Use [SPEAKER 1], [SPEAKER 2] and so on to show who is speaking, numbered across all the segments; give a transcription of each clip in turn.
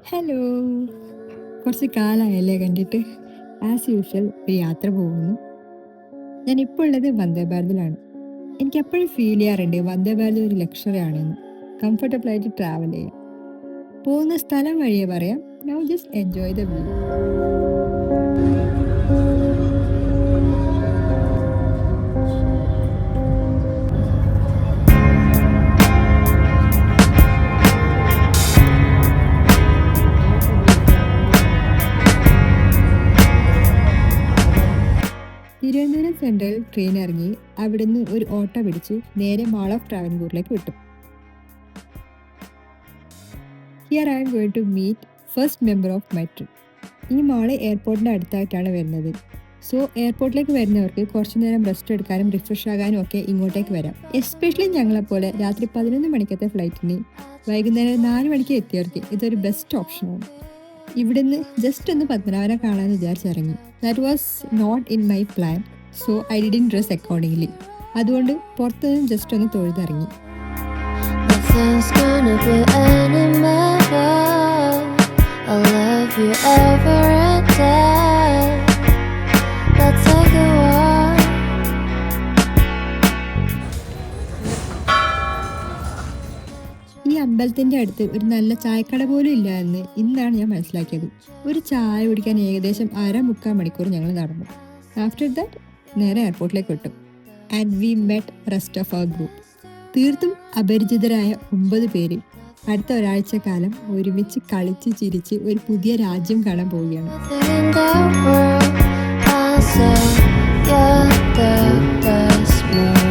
[SPEAKER 1] Hello! കുറച്ച് കാലമായല്ലേ കണ്ടിട്ട്. As usual ഒരു യാത്ര പോകുന്നു. ഞാനിപ്പോൾ ഉള്ളത് വന്ദേ ഭാരതിലാണ്. എനിക്കെപ്പോഴും ഫീൽ ചെയ്യാറുണ്ട് വന്ദേ ഭാരത് ഒരു ലക്ഷറി ആണെന്ന്. കംഫർട്ടബിൾ ആയിട്ട് ട്രാവൽ ചെയ്യാം. പോകുന്ന സ്ഥലം വഴിയേ പറയാം. Now just enjoy the view. Thiruvananthapuram central train ഇറങ്ങി അവിടുന്ന് ഒരു ഓട്ടോ പിടിച്ച് നേരെ മാൾ ഓഫ് ട്രാവൻകൂറിലേക്ക് വിട്ടു. Here I am going to meet first member of my trip. ഈ മാള് എയർപോർട്ടിൻ്റെ അടുത്തായിട്ടാണ് വരുന്നത്. സോ എയർപോർട്ടിലേക്ക് വരുന്നവർക്ക് കുറച്ചു നേരം റെസ്റ്റ് എടുക്കാനും റിഫ്രഷ് ആകാനും ഒക്കെ ഇങ്ങോട്ടേക്ക് വരാം. എസ്പെഷ്യലി ഞങ്ങളെപ്പോലെ രാത്രി 11 മണിക്കത്തെ ഫ്ലൈറ്റിന് വൈകുന്നേരം 4 മണിക്ക് എത്തിയവർക്ക് ഇതൊരു ബെസ്റ്റ് ഓപ്ഷനാണ്. ഇവിടുന്ന് ജസ്റ്റ് ഒന്ന് പത്മനാഭനെ കാണാമെന്ന് വിചാരിച്ചിറങ്ങി. That was not in my plan, so I didn't dress accordingly. അതുകൊണ്ട് പുറത്തുനിന്ന് ജസ്റ്റ് ഒന്ന് തൊഴുതിറങ്ങി.
[SPEAKER 2] Nothing's gonna be any better. I'll love you every day. Let's take a walk.
[SPEAKER 1] ഈ അമ്പലത്തിൻ്റെ അടുത്ത് ഒരു നല്ല ചായക്കട പോലും ഇല്ല എന്ന് ഇന്നാണ് ഞാൻ മനസ്സിലാക്കിയത്. ഒരു ചായ കുടിക്കാൻ ഏകദേശം 1.5-3 മണിക്കൂർ ഞങ്ങൾ നടന്നു. ആഫ്റ്റർ ദാറ്റ് നേരെ എയർപോർട്ടിലേക്ക് വിട്ടു. And we met rest of our group. തീർത്തും അപരിചിതരായ 9 പേര് അടുത്ത ഒരാഴ്ചക്കാലം ഒരുമിച്ച് കളിച്ച് ചിരിച്ച് ഒരു പുതിയ രാജ്യം കാണാൻ പോവുകയാണ്.
[SPEAKER 2] Nothing in the world. I'll say you're the best moment.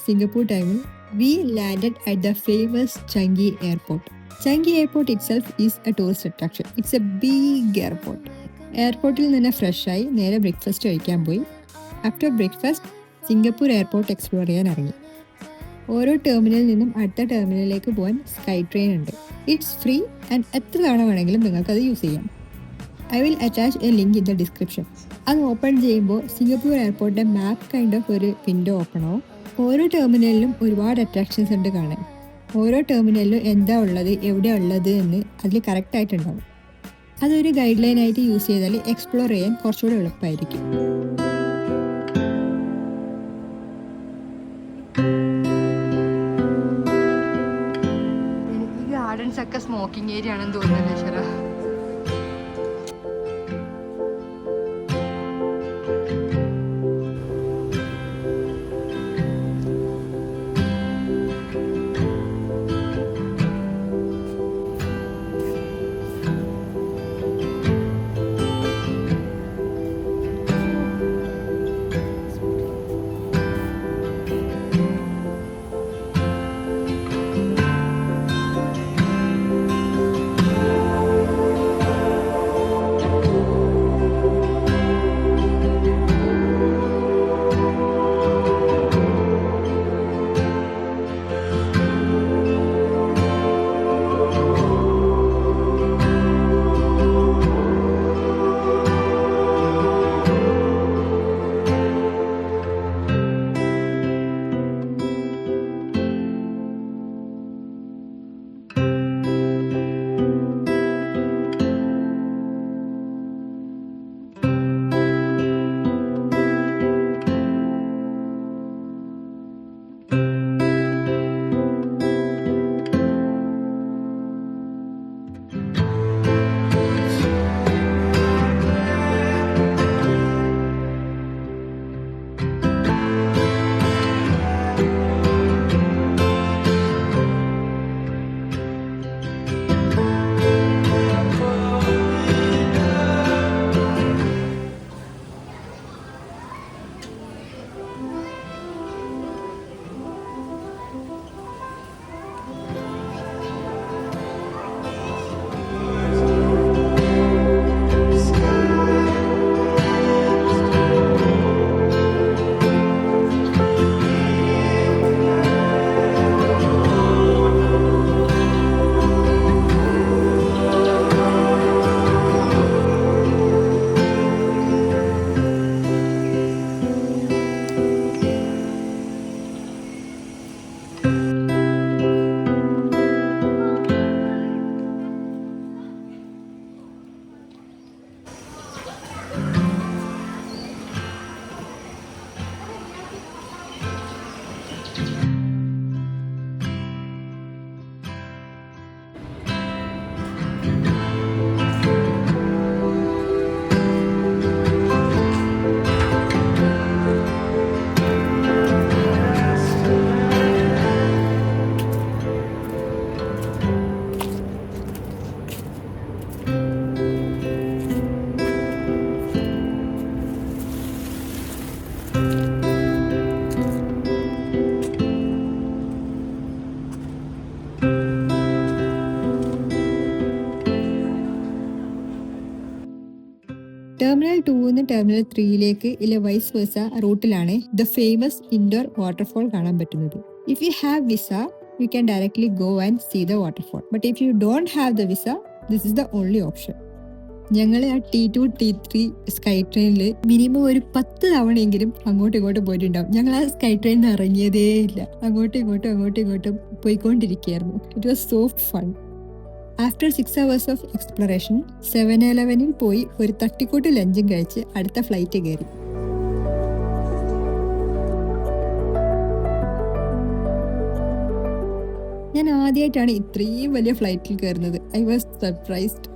[SPEAKER 1] Singapore ടൈമിൽ we landed at the famous Changi airport. Changi airport itself is a tourist attraction. It's a big airport. എയർപോർട്ടിൽ നിന്ന് ഫ്രഷായി നേരെ ബ്രേക്ക്ഫാസ്റ്റ് കഴിക്കാൻ പോയി. After breakfast Singapore airport explore ചെയ്യാൻ ഇറങ്ങി. ഓരോ ടെർമിനലിൽ നിന്നും അടുത്ത ടെർമിനലിലേക്ക് പോകാൻ സ്കൈ ട്രെയിൻ ഉണ്ട്. ഇറ്റ്സ് ഫ്രീ ആൻഡ് എത്ര തവണ വേണമെങ്കിലും നിങ്ങൾക്കത് യൂസ് ചെയ്യാം. I will attach a link in the description. അത് ഓപ്പൺ ചെയ്യുമ്പോൾ സിംഗപ്പൂർ എയർപോർട്ടിൻ്റെ മാപ്പ് കൈൻഡ് ഓഫ് ഒരു വിൻഡോ ഓപ്പൺ ആവും. ഓരോ ടെർമിനലിലും ഒരുപാട് അട്രാക്ഷൻസ് ഉണ്ട് കാണാൻ. ഓരോ ടെർമിനലിലും എന്താ ഉള്ളത്, എവിടെയാണ് ഉള്ളത് എന്ന് അതിൽ കറക്റ്റായിട്ടുണ്ടാവും. അതൊരു ഗൈഡ് ലൈനായിട്ട് യൂസ് ചെയ്താൽ എക്സ്പ്ലോർ ചെയ്യാൻ കുറച്ചുകൂടെ എളുപ്പമായിരിക്കും.
[SPEAKER 3] ഈ ഗാർഡൻസ് ഒക്കെ സ്മോക്കിംഗ് ഏരിയ ആണെന്ന് തോന്നുന്നില്ല ശര.
[SPEAKER 1] ടെർമിനൽ 2 ടെർമിനൽ 3 ഇല്ല വൈസ് വേഴ്സ റൂട്ടിലാണ് ദ ഫേമസ് ഇൻഡോർ വാട്ടർഫോൾ കാണാൻ പറ്റുന്നത്. If you have visa you can directly go and see the waterfall. But if you don't have the visa this is the only option. ഞങ്ങൾ ആ T2 T3 sky ട്രെയിനിൽ minimum ഒരു 10 തവണയെങ്കിലും അങ്ങോട്ടും ഇങ്ങോട്ടും പോയിട്ടുണ്ടാവും. ഞങ്ങൾ ആ സ്കൈ ട്രെയിനിൽ ഇറങ്ങിയതേ ഇല്ല. അങ്ങോട്ടും ഇങ്ങോട്ടും പോയിക്കൊണ്ടിരിക്കുകയായിരുന്നു. It was so fun. After 6 hours of exploration 7-Eleven പോയി ഒരു തട്ടിക്കൂട്ട് ലഞ്ചും കഴിച്ച് അടുത്ത ഫ്ലൈറ്റ് കയറി. ഞാൻ ആദ്യമായിട്ടാണ് ഇത്രയും വലിയ ഫ്ലൈറ്റിൽ കയറുന്നത്. I was surprised.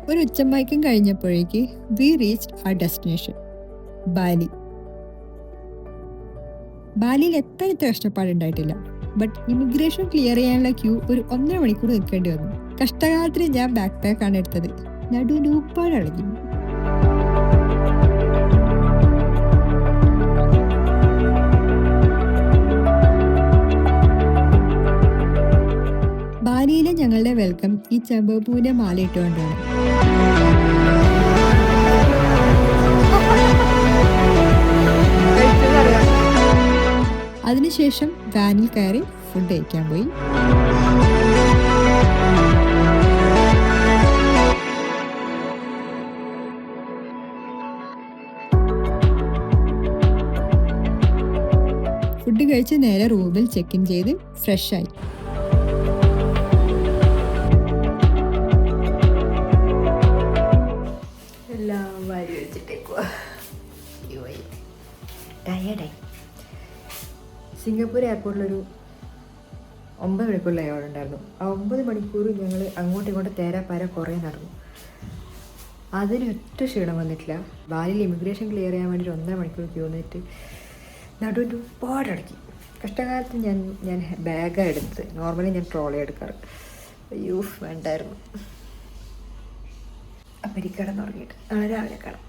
[SPEAKER 1] ഒരു ഉച്ചമയക്കം കഴിഞ്ഞപ്പോഴേക്ക് we reached our destination Bali. ബാലിയിൽ എത്താൻ ഇത്ര കഷ്ടപ്പാടുണ്ടായിട്ടില്ല. ബട്ട് ഇമിഗ്രേഷൻ ക്ലിയർ ചെയ്യാനുള്ള ക്യൂ ഒരു 1.5 മണിക്കൂർ നിൽക്കേണ്ടി വന്നു. കഷ്ടകാലത്തിന് ഞാൻ ബാക്ക് പാക്കാണ് എടുത്തത്. നടുവിലൂപ്പാടളഞ്ഞു. ബാലിയിലെ ഞങ്ങളുടെ വെൽക്കം ഈ ചെമ്പപ്പൂവിന്റെ മാല ഇട്ടുകൊണ്ടാണ്. അതിനുശേഷം വാനിൽ കയറി ഫുഡ് കഴിക്കാൻ പോയി. ഫുഡ് കഴിച്ച് നേരെ റൂമിൽ ചെക്ക് ഇൻ ചെയ്ത് ഫ്രഷായി. എല്ലാം വാരി വെച്ചിട്ടേക്കുവാ. ടയേർഡായി. സിംഗപ്പൂർ എയർപോർട്ടിലൊരു 9 മണിക്കൂർ ലൈവ് ഉണ്ടായിരുന്നു. ആ 9 മണിക്കൂർ ഞങ്ങൾ അങ്ങോട്ടും ഇങ്ങോട്ടും തേരാപ്പാര കുറേ നടന്നു. അതിനൊറ്റ ക്ഷീണം വന്നിട്ടില്ല. ബാലിയിൽ ഇമിഗ്രേഷൻ ക്ലിയർ ചെയ്യാൻ വേണ്ടി 1.5 മണിക്കൂർ ക്യൂ നിന്നിട്ട് നടുവിൻ്റെ ഒരുപാടടക്കി. കഷ്ടകാലത്ത് ഞാൻ ബാഗാണ് എടുത്തത്. നോർമലി ഞാൻ ട്രോളി എടുക്കാറ്. അയ്യോ വേണ്ടായിരുന്നു. അപ്പം എനിക്ക് കിടന്നുറങ്ങിയിട്ട് നാളെ രാവിലെ കാണാം.